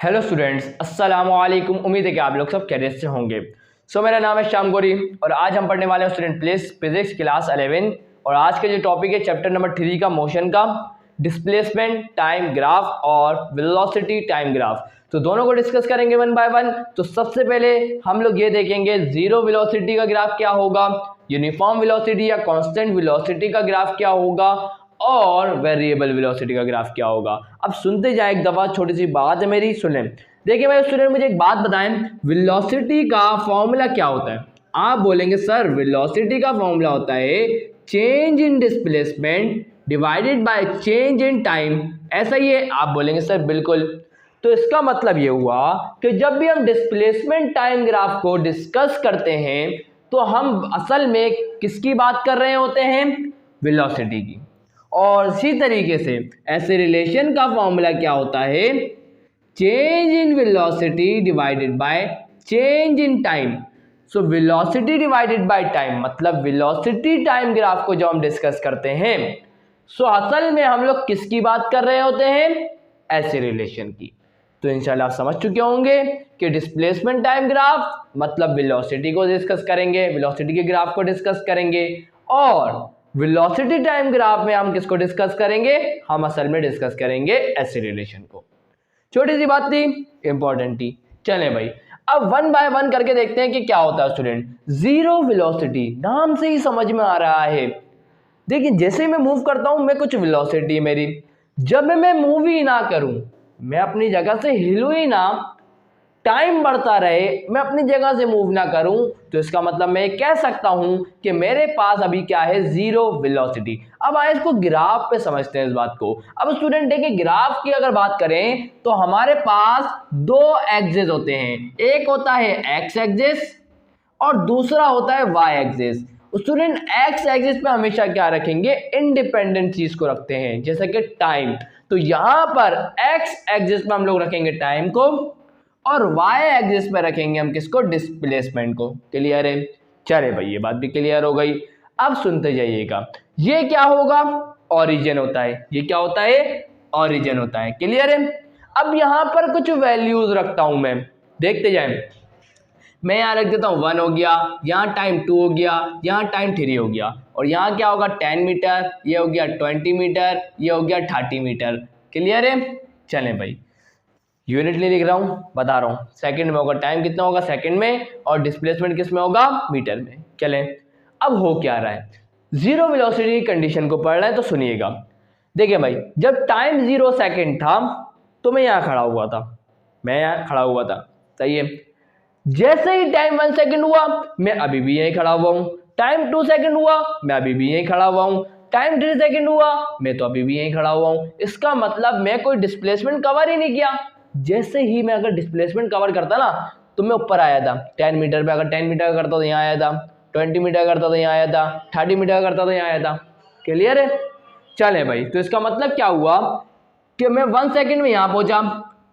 Hello students, अस्सलाम वालेकुम। उम्मीद है कि आप लोग सब खैरियत से होंगे। मेरा नाम है श्याम गोरी और आज हम पढ़ने वाले हैं स्टूडेंट प्लीज फिजिक्स क्लास 11। और आज के जो टॉपिक है चैप्टर नंबर 3 का मोशन का, डिस्प्लेसमेंट टाइम ग्राफ और वेलोसिटी टाइम ग्राफ। तो दोनों को डिस्कस करेंगे वन बाय वन। तो सबसे पहले हम लोग ये देखेंगे जीरो वेलोसिटी का ग्राफ क्या होगा, यूनिफॉर्म वेलोसिटी या कांस्टेंट वेलोसिटी का ग्राफ क्या होगा और वेरिएबल वेलोसिटी का ग्राफ क्या होगा। अब सुनते जाए एक दफा, छोटी सी बात है मेरी, सुने। देखिए मेरे स्टूडेंट, मुझे एक बात बताएं, वेलोसिटी का फॉर्मूला क्या होता है। आप बोलेंगे सर वेलोसिटी का फॉर्मूला होता है change in displacement divided by change in time. ऐसा ही है, आप बोलेंगे सर बिल्कुल। तो इसका मतलब ये हुआ कि जब भी हम डिस्प्लेसमेंट टाइम ग्राफ को डिस्कस करते हैं तो हम असल में किसकी बात कर रहे होते हैं, वेलोसिटी की। और इसी तरीके से ऐसे रिलेशन का फॉर्मूला क्या होता है, change in velocity divided by change in time. So velocity divided by time मतलब वेलोसिटी टाइम ग्राफ को जो हम डिस्कस करते हैं, सो असल में हम लोग किसकी बात कर रहे होते हैं, ऐसे रिलेशन की। तो इंशाल्लाह आप समझ चुके होंगे कि डिस्प्लेसमेंट टाइम ग्राफ मतलब वेलोसिटी को डिस्कस करेंगे, वेलोसिटी के ग्राफ को डिस्कस करेंगे। और वेलोसिटी टाइम ग्राफ में हम किसको डिस्कस करेंगे, हम असल में डिस्कस करेंगे ऐसे रिलेशन को। छोटी सी बात थी, इंपॉर्टेंट थी। चलें भाई, अब वन बाय वन करके देखते हैं कि क्या होता है स्टूडेंट। जीरो वेलोसिटी नाम से ही समझ में आ रहा है। देखिए जैसे ही मैं मूव करता हूं मैं कुछ वेलोसिटी मेरी, जब मैं मूव ही ना करूं, मैं अपनी जगह से हिलूं ही ना, टाइम बढ़ता रहे, मैं अपनी जगह से मूव ना करूं, तो इसका मतलब मैं कह सकता हूं कि मेरे पास अभी क्या है, जीरो वेलोसिटी। अब आए इसको ग्राफ पे समझते हैं इस बात को। अब स्टूडेंट देखिए, ग्राफ की अगर बात करें तो हमारे पास दो एक्सिस होते हैं, एक होता है एक्स एक्सिस और दूसरा होता है y axis. Student x axis पे हमेशा क्या रखेंगे, इंडिपेंडेंट चीज को रखते हैं, जैसे कि टाइम। तो यहां पर एक्स एक्सिस पे हम लोग रखेंगे टाइम को और वाई एक्सिस पे रखेंगे हम किसको, डिस्प्लेसमेंट को। क्लियर है? चले भाई, ये बात भी क्लियर हो गई। अब सुनते जाइएगा, ये क्या होगा, ओरिजिन होता है। ये क्या होता है, ओरिजिन होता है। क्लियर है? अब यहां पर कुछ वैल्यूज रखता हूं मैं, देखते जाए। मैं यहाँ रख देता हूँ 1 हो गया, यहाँ टाइम 2 हो गया, यहाँ टाइम 3 हो गया, और यहाँ क्या होगा 10 मीटर, ये हो गया 20 मीटर, ये हो गया 30 मीटर। क्लियर है? चलें भाई, यूनिट नहीं लिख रहा हूँ, बता रहा हूँ। सेकंड में होगा, टाइम कितना होगा सेकंड में, और डिस्प्लेसमेंट किस में होगा, मीटर में। चलें, अब हो क्या रहा है, जीरो वेलोसिटी कंडीशन को पढ़ रहे हैं तो सुनिएगा। देखिए भाई, जब टाइम 0 सेकंड था तो मैं यहाँ खड़ा हुआ था, सही है। जैसे ही टाइम 1 सेकंड हुआ मैं अभी भी यहीं खड़ा हुआ हूँ, टाइम 2 सेकंड हुआ मैं अभी भी यहीं खड़ा हुआ हूँ, टाइम 3 सेकंड हुआ मैं तो अभी भी यहीं खड़ा हुआ हूँ। इसका मतलब मैं कोई डिस्प्लेसमेंट कवर ही नहीं किया। जैसे ही मैं अगर डिस्प्लेसमेंट कवर करता ना तो मैं ऊपर आया था 10 मीटर पे, अगर 10 मीटर करता तो यहाँ आया था, 20 मीटर करता तो यहाँ आया था, 30 मीटर करता तो यहाँ आया था। क्लियर है? चले भाई, तो इसका मतलब क्या हुआ कि मैं 1 सेकंड में यहाँ पहुंचा,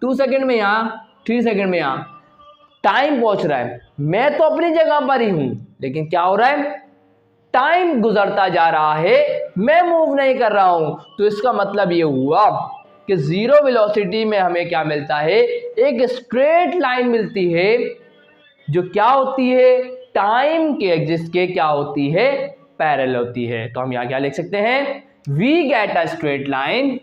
2 सेकंड में यहाँ, 3 सेकंड में यहाँ, टाइम पहुंच रहा है, मैं तो अपनी जगह पर ही हूं, लेकिन क्या हो रहा है, टाइम गुजरता जा रहा है, मैं मूव नहीं कर रहा हूं। तो इसका मतलब ये हुआ कि जीरो वेलोसिटी में हमें क्या मिलता है, एक स्ट्रेट लाइन मिलती है जो क्या होती है, टाइम के एक्सिस के क्या होती है, पैरेलल होती है। तो हम यहां क्या लिख सकते हैं, we get a straight line,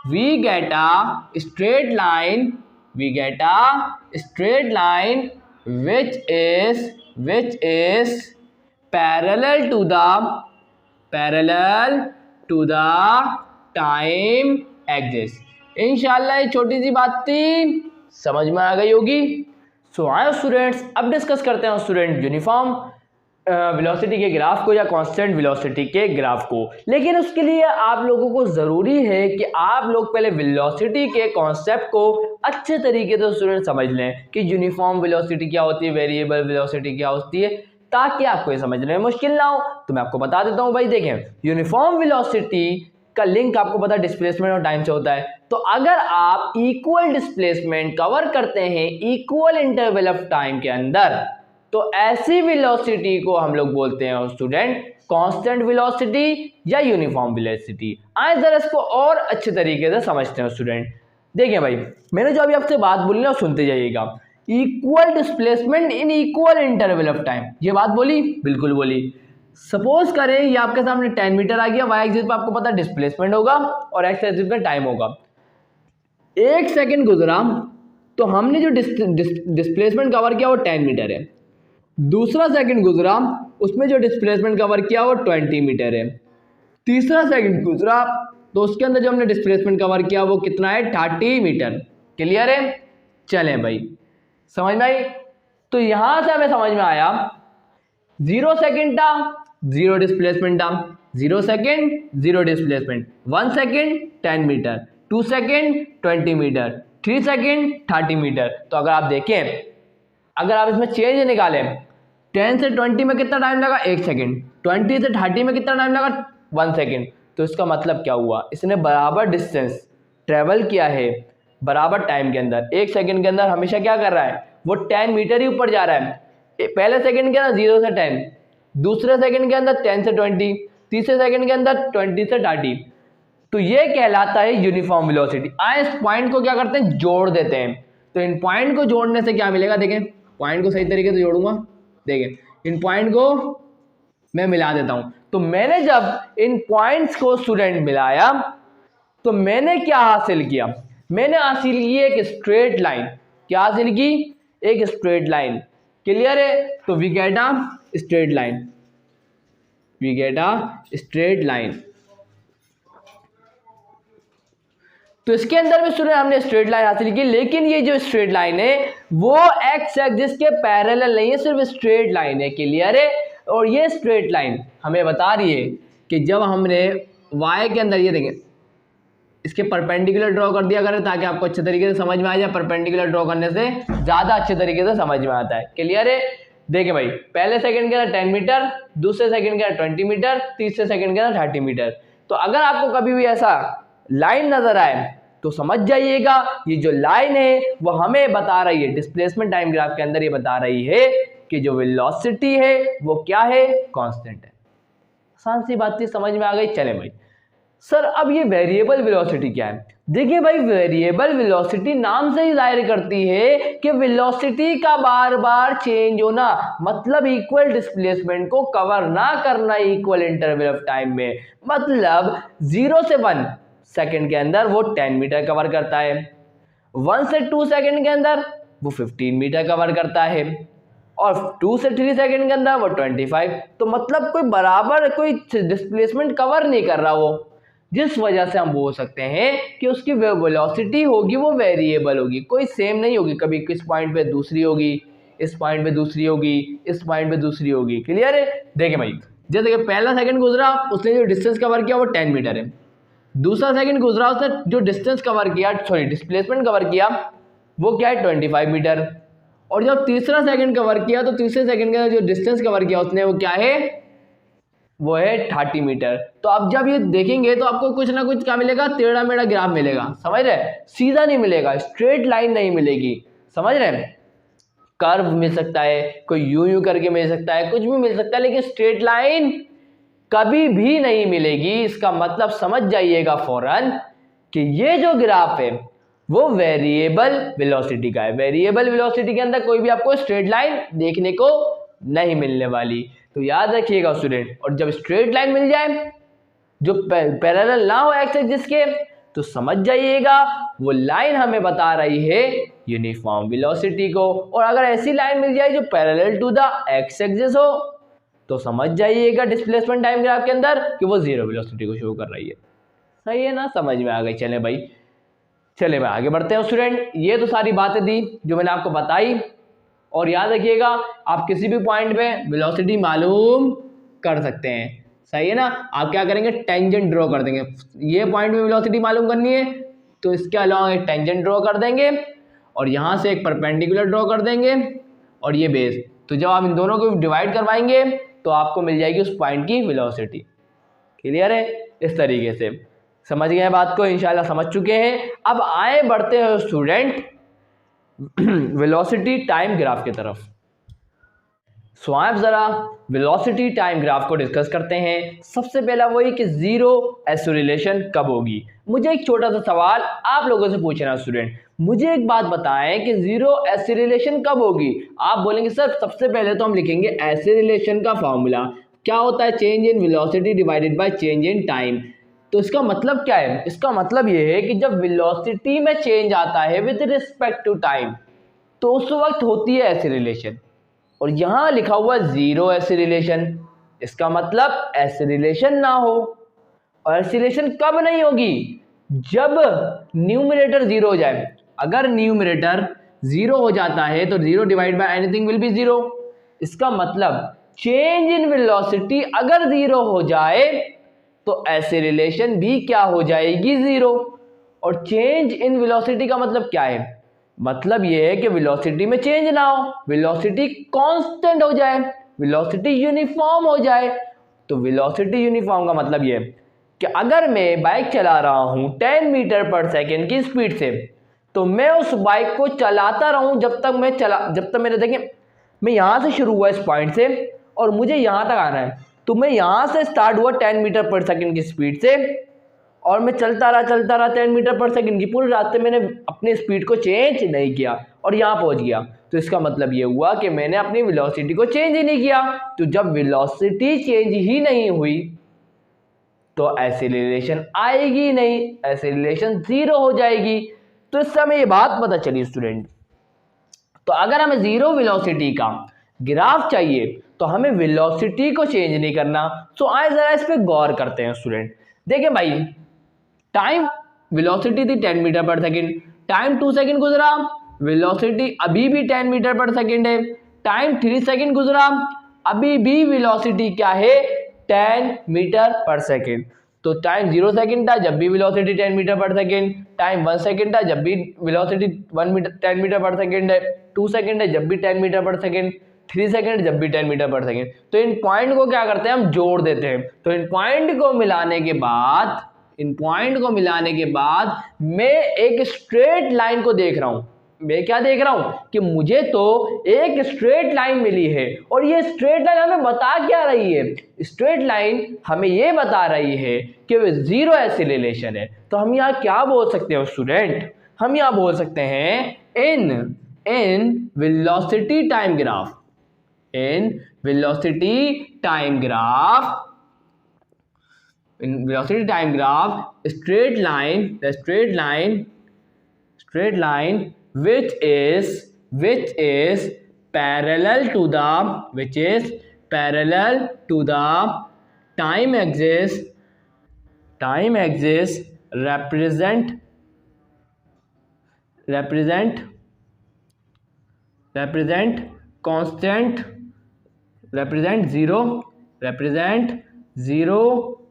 we get a straight line, we get a straight line which is parallel to the time axis। इंशाल्लाह ये छोटी सी बात थी, समझ में आ गई होगी। सो आए स्टूडेंट्स, अब डिस्कस करते हैं स्टूडेंट यूनिफॉर्म वेलोसिटी के ग्राफ को या कांस्टेंट वेलोसिटी के ग्राफ को। लेकिन उसके लिए आप लोगों को ज़रूरी है कि आप लोग पहले वेलोसिटी के कॉन्सेप्ट को अच्छे तरीके से स्टूडेंट समझ लें कि यूनिफॉर्म वेलोसिटी क्या होती है, वेरिएबल वेलोसिटी क्या होती है, ताकि आपको ये समझने में मुश्किल ना हो। तो मैं आपको बता देता हूँ भाई, देखें यूनिफॉर्म वेलोसिटी का लिंक आपको पता है डिस्प्लेसमेंट और टाइम से होता है। तो अगर आप इक्वल डिस्प्लेसमेंट कवर करते हैं इक्वल इंटरवल ऑफ टाइम के अंदर, तो ऐसी वेलोसिटी को हम लोग बोलते हैं स्टूडेंट कांस्टेंट वेलोसिटी या यूनिफॉर्म वेलोसिटी। आइए जरा इसको और अच्छे तरीके से समझते हैं स्टूडेंट। देखिए भाई, मैंने जो अभी आपसे बात बोली ना सुनते जाइएगा। Equal displacement in equal interval of time, ये बात बोली, बिल्कुल बोली। सपोज करें ये आपके सामने 10 मीटर आ गया, वाई एक्सिस पे आपको पता डिस्प्लेसमेंट होगा और एक्स एक्सिस पे टाइम होगा। 1 सेकंड गुजरा तो हमने जो डिस्प्लेसमेंट कवर किया वो 10 मीटर है। दूसरा सेकंड गुजरा उसमें जो डिस्प्लेसमेंट कवर किया वो 20 मीटर है। तीसरा सेकंड गुजरा तो उसके अंदर जो हमने डिस्प्लेसमेंट कवर किया वो कितना है, 30 मीटर। क्लियर है? चलें भाई, समझ में आई? तो यहां से हमें समझ में आया 0 सेकंड था, 0 डिस्प्लेसमेंट था, 0 second 0 displacement, 1 second 10 metre, 2 second 20 metre, 3 second 30 metre. तो अगर आप देखें, अगर आप इसमें चेंज निकालें, 10 से 20 में कितना टाइम लगा, 1 सेकंड, 20 से 30 में कितना टाइम लगा, 1 सेकंड। तो इसका मतलब क्या हुआ, इसने बराबर डिस्टेंस ट्रेवल किया है बराबर टाइम के अंदर। 1 सेकंड के अंदर हमेशा क्या कर रहा है, वो 10 मीटर ही ऊपर जा रहा है। पहले सेकंड के अंदर 0 से 10, दूसरे सेकंड के अंदर 10 से 20, तीसरे सेकंड के अंदर 20 से 30। तो ये कहलाता है यूनिफॉर्म वेलोसिटी। आए इस पॉइंट को क्या करते हैं, जोड़ देते हैं। तो इन पॉइंट को जोड़ने से क्या मिलेगा, देखें पॉइंट को सही तरीके से जोड़ूंगा, देखें इन पॉइंट को मैं मिला देता हूं। तो मैंने जब इन पॉइंट्स को स्टूडेंट मिलाया तो मैंने क्या हासिल किया, मैंने हासिल की एक स्ट्रेट लाइन। क्या हासिल की, एक स्ट्रेट लाइन। क्लियर है? तो we get a straight line, we get a straight line. तो इसके अंदर भी स्टूडेंट हमने स्ट्रेट लाइन हासिल की, लेकिन ये जो स्ट्रेट लाइन है वो एक्स एक्सिस के पैरेलल नहीं है, सिर्फ स्ट्रेट लाइन है। क्लियर है? और ये स्ट्रेट लाइन हमें बता रही है कि जब हमने वाई के अंदर, ये देखें इसके परपेंडिकुलर ड्रॉ कर दिया करें ताकि आपको अच्छे तरीके से समझ में आ जाए। परपेंडिकुलर ड्रॉ करने से ज़्यादा अच्छे तरीके से समझ में आता है। क्लियर है? देखिए भाई, पहले सेकंड के अंदर 10 मीटर, दूसरे सेकंड के अंदर 20 मीटर, तीसरे सेकंड के अंदर 30 मीटर। तो अगर आपको कभी भी ऐसा लाइन नजर आए तो समझ जाइएगा ये जो लाइन है वो हमें बता रही है, डिस्प्लेसमेंट टाइम ग्राफ के अंदर ये बता रही है कि जो वेलोसिटी है वो क्या है, कांस्टेंट है। आसान सी बात थी, समझ में आ गई? चले भाई, सर अब ये वेरिएबल वेलोसिटी क्या है? देखिए भाई, वेरिएबल वेलोसिटी नाम से ही जाहिर करती है कि वेलोसिटी का बार बार चेंज होना, मतलब इक्वल डिस्प्लेसमेंट को कवर ना करना इक्वल इंटरवल ऑफ टाइम में। मतलब 0 से 1 सेकंड के अंदर वो 10 मीटर कवर करता है, 1 से 2 सेकंड के अंदर वो 15 मीटर कवर करता है, और 2 से 3 सेकंड के अंदर वो 25। तो मतलब कोई बराबर कोई डिस्प्लेसमेंट कवर नहीं कर रहा वो, जिस वजह से हम बोल सकते हैं कि उसकी वेलोसिटी होगी वो वेरिएबल होगी, कोई सेम नहीं होगी। कभी किस पॉइंट पे दूसरी होगी, इस पॉइंट पे दूसरी होगी, इस पॉइंट पे दूसरी होगी। क्लियर है? देखिए भाई, जैसे कि पहला सेकंड गुजरा उसने जो डिस्टेंस कवर किया वो 10 मीटर है, दूसरा सेकंड गुजरा उसने जो डिस्टेंस कवर किया, सॉरी डिस्प्लेसमेंट कवर किया वो क्या है, 25 मीटर। और जब तीसरा सेकंड कवर किया तो तीसरे सेकंड का जो डिस्टेंस कवर किया उसने वो क्या है, वो है 30 मीटर। तो अब जब ये देखेंगे तो आपको कुछ ना कुछ क्या मिलेगा, टेढ़ा मेढ़ा ग्राफ मिलेगा। समझ रहे? सीधा नहीं मिलेगा, स्ट्रेट लाइन नहीं मिलेगी। समझ रहे? कर्व मिल सकता है, कोई यूं करके मिल सकता है, कुछ भी मिल सकता है, लेकिन स्ट्रेट लाइन कभी भी नहीं मिलेगी। इसका मतलब समझ जाइएगा फौरन कि ये जो ग्राफ है वो वेरिएबल वेलोसिटी का है। वेरिएबल वेलोसिटी के अंदर कोई भी आपको स्ट्रेट लाइन देखने को नहीं मिलने वाली। तो याद रखिएगा स्टूडेंट, और जब स्ट्रेट लाइन मिल जाए जो पैरेलल ना हो एक्स एक्सिस के, तो समझ जाइएगा वो लाइन हमें बता रही है यूनिफॉर्म वेलोसिटी को। और अगर ऐसी लाइन मिल जाए जो parallel to the x axis हो तो समझ जाइएगा डिस्प्लेसमेंट टाइम ग्राफ के अंदर कि वो जीरो वेलोसिटी को शो कर रही है। सही है ना? समझ में आ गई? चले भाई, चले भाई आगे बढ़ते हैं स्टूडेंट। ये तो सारी बातें थी जो मैंने आपको बताई, और याद रखिएगा आप किसी भी पॉइंट पे वेलोसिटी मालूम कर सकते हैं। सही है ना? आप क्या करेंगे, टेंजेंट ड्रॉ कर देंगे। ये पॉइंट पे वेलोसिटी मालूम करनी है तो इसके अलावा एक टेंजेंट ड्रॉ कर देंगे, और यहाँ से एक परपेंडिकुलर ड्रॉ कर देंगे, और ये बेस। तो जब आप इन दोनों को डिवाइड करवाएंगे तो आपको मिल जाएगी उस पॉइंट की वेलोसिटी। क्लियर है? इस तरीके से समझ गए बात को? इंशाल्लाह समझ चुके हैं। अब आए बढ़ते हैं स्टूडेंट वेलोसिटी टाइम ग्राफ की तरफ। सो आप ज़रा वेलोसिटी टाइम ग्राफ को डिस्कस करते हैं। सबसे पहला वही कि ज़ीरो एसिलेशन कब होगी। मुझे एक छोटा सा सवाल आप लोगों से पूछना स्टूडेंट, मुझे एक बात बताएं कि ज़ीरो एसिलेशन कब होगी। आप बोलेंगे सर सबसे पहले तो हम लिखेंगे एसिलेशन का फॉर्मूला क्या होता है, change in velocity divided by change in time. तो इसका मतलब क्या है, इसका मतलब ये है कि जब वेलोसिटी में चेंज आता है विद रिस्पेक्ट टू टाइम तो उस वक्त होती है एसिलेशन। और यहां लिखा हुआ जीरो एसिलेशन, इसका मतलब एसिलेशन ना हो। और एसिलेशन कब नहीं होगी, जब न्यूमरेटर जीरो हो जाए। अगर न्यूमरेटर जीरो हो जाता है तो zero divide by anything will be zero. इसका मतलब चेंज इन वेलोसिटी अगर जीरो हो जाए तो एसिलेशन भी क्या हो जाएगी, जीरो। और चेंज इन वेलोसिटी का मतलब क्या है, मतलब यह है कि वेलोसिटी में चेंज ना हो, वेलोसिटी कांस्टेंट हो जाए, वेलोसिटी यूनिफॉर्म हो जाए। तो वेलोसिटी यूनिफॉर्म का मतलब यह है कि अगर मैं बाइक चला रहा हूं 10 मीटर पर सेकेंड की स्पीड से, तो मैं उस बाइक को चलाता रहूं जब तक मेरे देखें मैं यहां से शुरू हुआ इस पॉइंट से और मुझे यहां तक आना है। तो मैं यहां से स्टार्ट हुआ 10 मीटर पर सेकेंड की स्पीड से और मैं चलता रहा 10 मीटर पर सेकंड की, पूरे रास्ते मैंने अपनी स्पीड को चेंज नहीं किया और यहाँ पहुँच गया। तो इसका मतलब ये हुआ कि मैंने अपनी वेलोसिटी को चेंज ही नहीं किया। तो जब वेलोसिटी चेंज ही नहीं हुई तो एसिलेशन आएगी नहीं, एसिलेशन जीरो हो जाएगी। तो इस समय ये बात पता चली स्टूडेंट। तो अगर हमें जीरो वेलोसिटी का ग्राफ चाहिए तो हमें वेलोसिटी को चेंज नहीं करना। तो आए जरा इस पे गौर करते हैं स्टूडेंट। देखें भाई, टाइम वेलोसिटी थी 10 मीटर पर सेकंड, टाइम 2 सेकंड गुजरा, वेलोसिटी अभी भी 10 मीटर पर सेकंड है। टाइम 3 सेकंड गुजरा, अभी भी वेलोसिटी क्या है, 10 मीटर पर सेकंड। तो टाइम 0 सेकंड था जब भी वेलोसिटी 10 मीटर पर सेकंड, टाइम 1 सेकंड था जब भी वेलोसिटी 10 मीटर पर सेकंड है, 2 सेकंड है जब भी 10 मीटर पर सेकंड, 3 सेकंड जब भी 10 मीटर पर सेकंड। तो इन पॉइंट को क्या करते हैं, हम जोड़ देते हैं। तो इन पॉइंट को मिलाने के बाद मैं एक स्ट्रेट लाइन को देख रहा हूं। मैं क्या देख रहा हूं कि मुझे तो एक स्ट्रेट लाइन मिली है और ये स्ट्रेट लाइन हमें बता क्या रही है, स्ट्रेट लाइन हमें ये बता रही है कि वो जीरो एसिलेशन है। तो हम यहाँ क्या बोल सकते हैं स्टूडेंट, हम यहाँ बोल सकते हैं in velocity time graph, in velocity time graph straight line which is parallel to the time axis represent constant, represent zero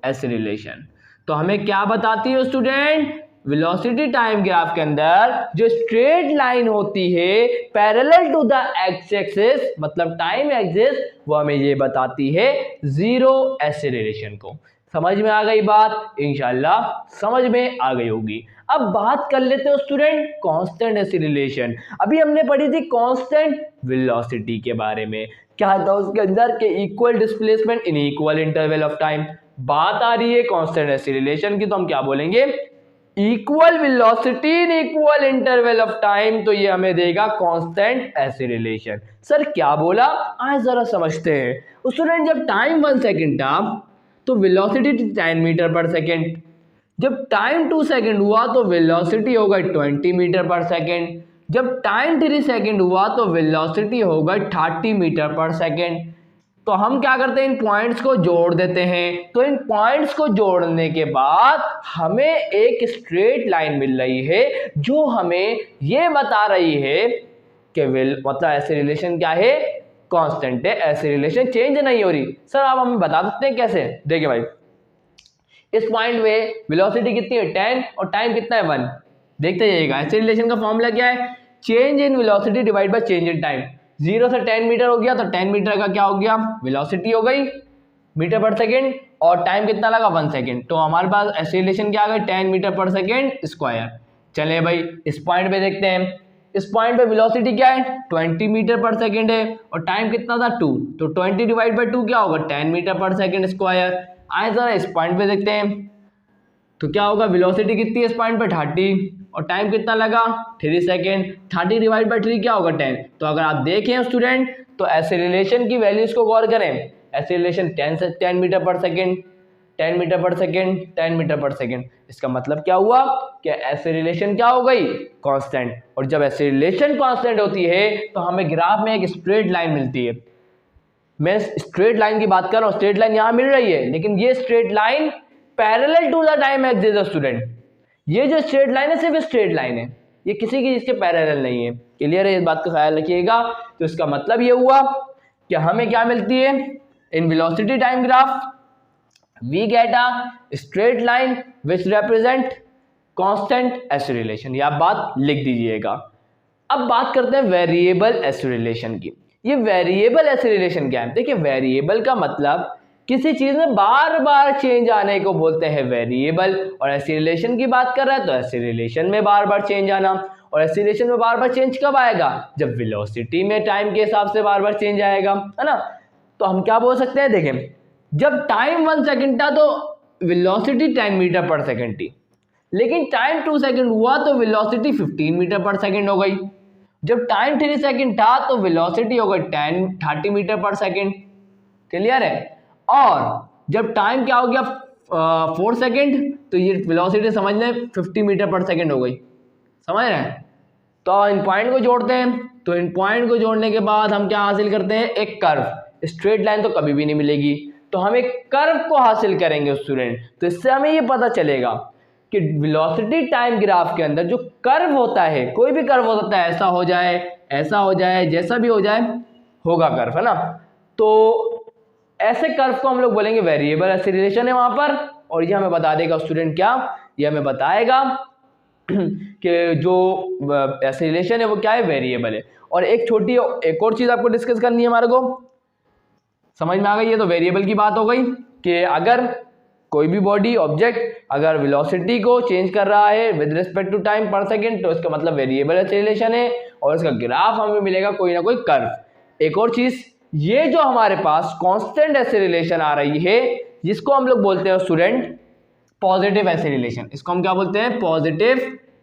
acceleration. तो हमें क्या बताती है स्टूडेंट, वेलोसिटी टाइम ग्राफ के अंदर जो स्ट्रेट लाइन होती है parallel to the x axis मतलब टाइम एक्सिस, वो हमें ये बताती है जीरो एसिलेशन को। समझ में आ गई बात, इंशाल्लाह समझ में आ गई होगी। अब बात कर लेते हैं स्टूडेंट कांस्टेंट एसिलेशन। अभी हमने पढ़ी थी कांस्टेंट वेलोसिटी के बारे में, क्या था उसके अंदर के equal displacement in equal interval of time. बात आ रही है कांस्टेंट एसिलेशन की तो हम क्या बोलेंगे, equal velocity in equal interval of time. तो ये हमें देगा कांस्टेंट एसिलेशन। सर क्या बोला, आज जरा समझते हैं स्टूडेंट। जब टाइम 1 सेकंड था तो वेलोसिटी 10 मीटर पर सेकंड, जब टाइम 2 सेकंड हुआ तो वेलोसिटी होगा 20 मीटर पर सेकंड, जब टाइम 3 सेकंड हुआ तो वेलोसिटी होगा 30 मीटर पर सेकंड। तो हम क्या करते हैं, इन पॉइंट्स को जोड़ देते हैं। तो इन पॉइंट्स को जोड़ने के बाद हमें एक स्ट्रेट लाइन मिल रही है जो हमें ये बता रही है कि मतलब एसिलेशन क्या है, कांस्टेंट है, एसिलेशन चेंज नहीं हो रही। सर आप हमें बता सकते हैं कैसे, देखिए भाई इस पॉइंट में वेलोसिटी कितनी है 10 और टाइम कितना है 1। देखते जाइएगा एसिलेशन का फॉर्मूला क्या है, change in velocity divide by change in time. 0 से 10 मीटर हो गया तो 10 मीटर का क्या हो गया, वेलोसिटी हो गई मीटर पर सेकेंड, और टाइम कितना लगा 1 सेकेंड। तो हमारे पास एसिलेशन क्या आ गई 10 मीटर पर सेकेंड स्क्वायर। चले भाई इस पॉइंट पे देखते हैं, इस पॉइंट पे वेलोसिटी क्या है 20 मीटर पर सेकेंड है और टाइम कितना था 2, तो 20 डिवाइड बाई 2 क्या होगा 10 मीटर पर सेकेंड स्क्वायर। आए जरा इस पॉइंट पे देखते हैं तो क्या होगा वेलोसिटी कितनी है इस पॉइंट पे 30 और टाइम कितना लगा 3 सेकेंड। 30 डिवाइड बाई 3 क्या होगा 10। तो अगर आप देखें स्टूडेंट तो एक्सेलरेशन की वैल्यूज को गौर करें, एक्सेलरेशन 10 मीटर पर सेकेंड 10 मीटर पर सेकेंड 10 मीटर पर सेकेंड। इसका मतलब क्या हुआ कि एक्सेलरेशन क्या हो गई कांस्टेंट, और जब एक्सेलरेशन कांस्टेंट होती है तो हमें ग्राफ में एक स्ट्रेट लाइन मिलती है। मैं स्ट्रेट लाइन की बात कर रहा हूँ, स्ट्रेट लाइन यहाँ मिल रही है लेकिन ये straight line parallel to the time axis student. ये जो स्ट्रेट लाइन है सिर्फ स्ट्रेट लाइन है, ये किसी की इसके पैरेलल नहीं है। क्लियर है, इस बात का ख्याल रखिएगा। तो इसका मतलब ये हुआ कि हमें क्या मिलती है in velocity time graph we get a straight line which represent constant acceleration। ये आप बात लिख दीजिएगा। अब बात करते हैं वेरिएबल एक्सेलरेशन की। ये वेरिएबल एक्सेलरेशन क्या है? देखिए वेरिएबल का मतलब किसी चीज में बार बार चेंज आने को बोलते हैं वेरिएबल, और एक्सेलरेशन की बात कर रहा है तो एक्सेलरेशन में बार बार चेंज आना। और एक्सेलरेशन में बार बार चेंज कब आएगा? जब वेलोसिटी में टाइम के हिसाब से बार बार चेंज आएगा, है ना। तो हम क्या बोल सकते हैं, देखें जब टाइम 1 सेकेंड था तो वेलोसिटी 10 मीटर पर सेकेंड थी, लेकिन टाइम 2 सेकेंड हुआ तो वेलोसिटी 15 मीटर पर सेकेंड हो गई। जब टाइम 3 सेकेंड था तो वेलोसिटी हो गई 30 मीटर पर सेकेंड। क्लियर है। और जब टाइम क्या हो गया 4 सेकेंड तो ये वेलोसिटी समझ लें 50 मीटर पर सेकेंड हो गई। समझ रहे हैं। तो इन पॉइंट को जोड़ते हैं, तो इन पॉइंट को जोड़ने के बाद हम क्या हासिल करते हैं, एक कर्व। स्ट्रेट लाइन तो कभी भी नहीं मिलेगी, तो हम एक कर्व को हासिल करेंगे स्टूडेंट। तो इससे हमें ये पता चलेगा कि वेलोसिटी टाइम ग्राफ के अंदर जो कर्व होता है, कोई भी कर्व हो सकता है, ऐसा हो जाए, ऐसा हो जाए, जैसा भी हो जाए होगा कर्व, है ना। तो ऐसे कर्व को हम लोग बोलेंगे वेरिएबल एक्सेलरेशन है वहां पर। और ये हमें बता देगा स्टूडेंट क्या, ये हमें बताएगा कि जो एक्सेलरेशन है वो क्या है, वेरिएबल है। और एक और चीज आपको डिस्कस करनी है हमारे को, समझ में आ गई है। तो वेरिएबल की बात हो गई कि अगर कोई भी बॉडी ऑब्जेक्ट अगर वेलोसिटी को चेंज कर रहा है विद रिस्पेक्ट टू टाइम पर सेकेंड तो इसका मतलब वेरिएबल एक्सेलरेशन है, और इसका ग्राफ हमें मिलेगा कोई ना कोई कर्व। एक और चीज, ये जो हमारे पास कांस्टेंट एक्सेलरेशन आ रही है जिसको हम लोग बोलते हैं स्टूडेंट पॉजिटिव एक्सेलरेशन। इसको हम क्या बोलते हैं, पॉजिटिव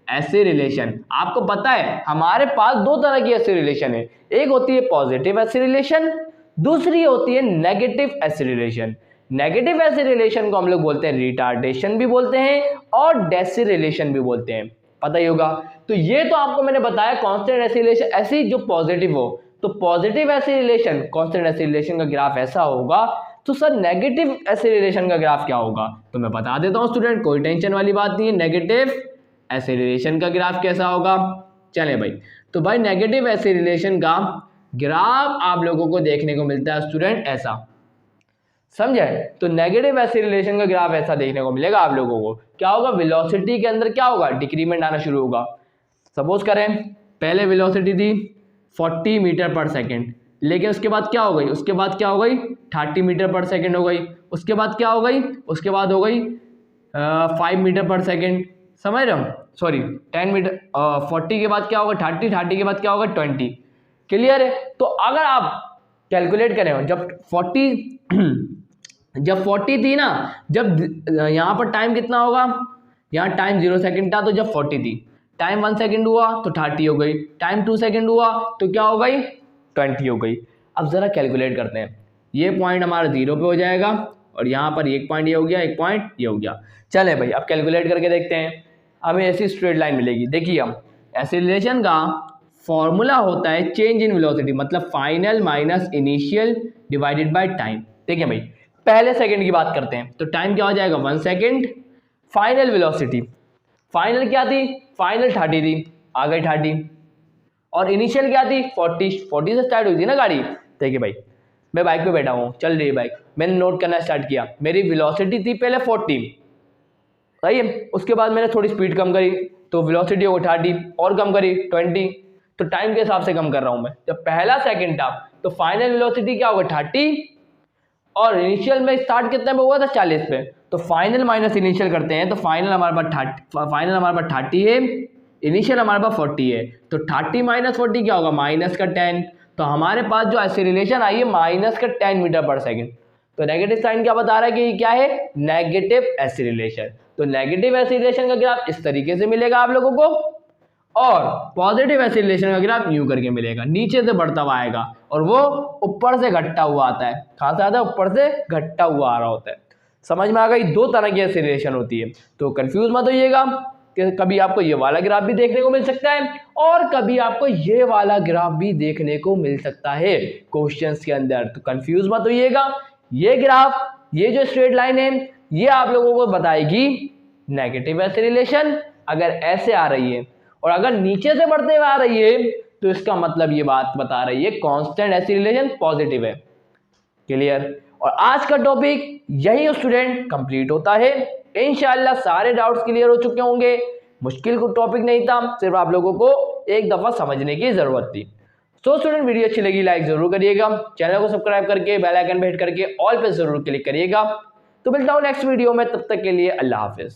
एक्सेलरेशन। आपको पता है हमारे पास दो तरह की एक्सेलरेशन है, एक होती है पॉजिटिव एक्सेलरेशन, दूसरी होती है नेगेटिव एक्सेलरेशन। नेगेटिव एक्सेलरेशन को हम लोग बोलते हैं रिटार्डेशन भी बोलते हैं और डेसिलेशन भी बोलते हैं, पता ही होगा। तो ये तो आपको मैंने बताया कांस्टेंट एक्सेलरेशन ऐसी जो पॉजिटिव हो, तो पॉजिटिव एक्सेलरेशन कांस्टेंट एक्सेलरेशन का ग्राफ ऐसा होगा। तो सर नेगेटिव एक्सेलरेशन का ग्राफ क्या होगा, तो मैं बता देता हूं स्टूडेंट, कोई टेंशन वाली बात नहीं है। नेगेटिव एक्सेलरेशन का ग्राफ कैसा होगा, चलें भाई। तो भाई नेगेटिव एक्सेलरेशन का ग्राफ आप लोगों को देखने को मिलता है स्टूडेंट ऐसा, समझे। तो नेगेटिव एक्सेलरेशन का ग्राफ ऐसा देखने को मिलेगा आप लोगों को। क्या होगा, वेलोसिटी के अंदर क्या होगा, डिक्रीमेंट आना शुरू होगा। सपोज करें पहले वेलोसिटी थी 40 मीटर पर सेकेंड, लेकिन उसके बाद क्या हो गई, उसके बाद क्या हो गई 30 मीटर पर सेकेंड हो गई। उसके बाद क्या हो गई, उसके बाद हो गई 5 मीटर पर सेकेंड, समझ रहे हो, सॉरी 10 मीटर। 40 के बाद क्या होगा 30 के बाद क्या होगा 20। क्लियर है। तो अगर आप कैलकुलेट करें जब 40 थी ना, जब यहाँ पर टाइम कितना होगा, यहाँ टाइम 0 सेकेंड था तो जब 40 थी, टाइम 1 सेकेंड हुआ तो 30 हो गई, टाइम 2 सेकेंड हुआ तो क्या हो गई 20 हो गई। अब जरा कैलकुलेट करते हैं, ये पॉइंट हमारा 0 पे हो जाएगा और यहाँ पर एक पॉइंट ये हो गया, एक पॉइंट ये हो गया। चलें भाई अब कैलकुलेट करके देखते हैं, हमें ऐसी स्ट्रेट लाइन मिलेगी। देखिए हम एक्सेलरेशन का फॉर्मूला होता है चेंज इन वेलोसिटी, मतलब final minus initial divided by time. देखिए भाई पहले सेकंड की बात करते हैं, तो टाइम क्या हो जाएगा 1 सेकेंड, फाइनल वेलोसिटी, फाइनल क्या थी, फाइनल 30 थी, आ गई 30, और इनिशियल क्या थी 40 से स्टार्ट हुई थी ना गाड़ी। देखिए भाई मैं बाइक पे बैठा हूँ, चल रही है बाइक, मैंने नोट करना स्टार्ट किया, मेरी वेलोसिटी थी पहले 40, सही है। उसके बाद मैंने थोड़ी स्पीड कम करी तो वेलोसिटी हो 30, और कम करी 20, तो टाइम के हिसाब से कम कर रहा हूं मैं। जब पहला सेकंड था तो फाइनल वेलोसिटी क्या होगा 30, और इनिशियल में स्टार्ट कितने पे हुआ था 40 पे, तो फाइनल माइनस इनिशियल करते हैं तो फाइनल हमारे पास 30 है, इनिशियल हमारे पास 40 है, तो 30 माइनस 40 क्या होगा, माइनस का 10। तो हमारे पास जो एक्सीलरेशन आई है माइनस का 10 मीटर पर सेकेंड। तो नेगेटिव साइन क्या बता रहा है कि ये क्या है, नेगेटिव एक्सीलरेशन। तो नेगेटिव एक्सीलरेशन का ग्राफ इस तरीके से मिलेगा आप लोगों को, और पॉजिटिव एक्सीलरेशन का ग्राफ यूं करके मिलेगा, नीचे से बढ़ता हुआ आएगा और वो ऊपर से घटता हुआ आता है। कहाँ से आता है, ऊपर से घटता हुआ आ रहा होता है। समझ में आ गई, दो तरह की एक्सीलरेशन होती है। तो कंफ्यूज मत होइएगा कि कभी आपको ये वाला ग्राफ भी देखने को मिल सकता है और कभी आपको ये वाला ग्राफ भी देखने को मिल सकता है क्वेश्चंस के अंदर। तो कंफ्यूज मत होइएगा, ये ग्राफ, ये जो स्ट्रेट लाइन है, ये आप लोगों को बताएगी नेगेटिव एक्सीलरेशन अगर ऐसे आ रही है, और अगर नीचे से बढ़ते हुए आ रही है तो इसका मतलब ये बात बता रही है कांस्टेंट एक्सीलरेशन पॉजिटिव है। क्लियर। और आज का टॉपिक यही स्टूडेंट कंप्लीट होता है। इंशाल्लाह सारे डाउट्स क्लियर हो चुके होंगे। मुश्किल को टॉपिक नहीं था, सिर्फ आप लोगों को एक दफा समझने की जरूरत थी। तो स्टूडेंट वीडियो अच्छी लगी लाइक जरूर करिएगा, चैनल को सब्सक्राइब करके बेल आइकन पे हिट करके ऑल पे जरूर क्लिक करिएगा। तो मिलता हूँ नेक्स्ट वीडियो में, तब तक के लिए अल्लाह हाफिज।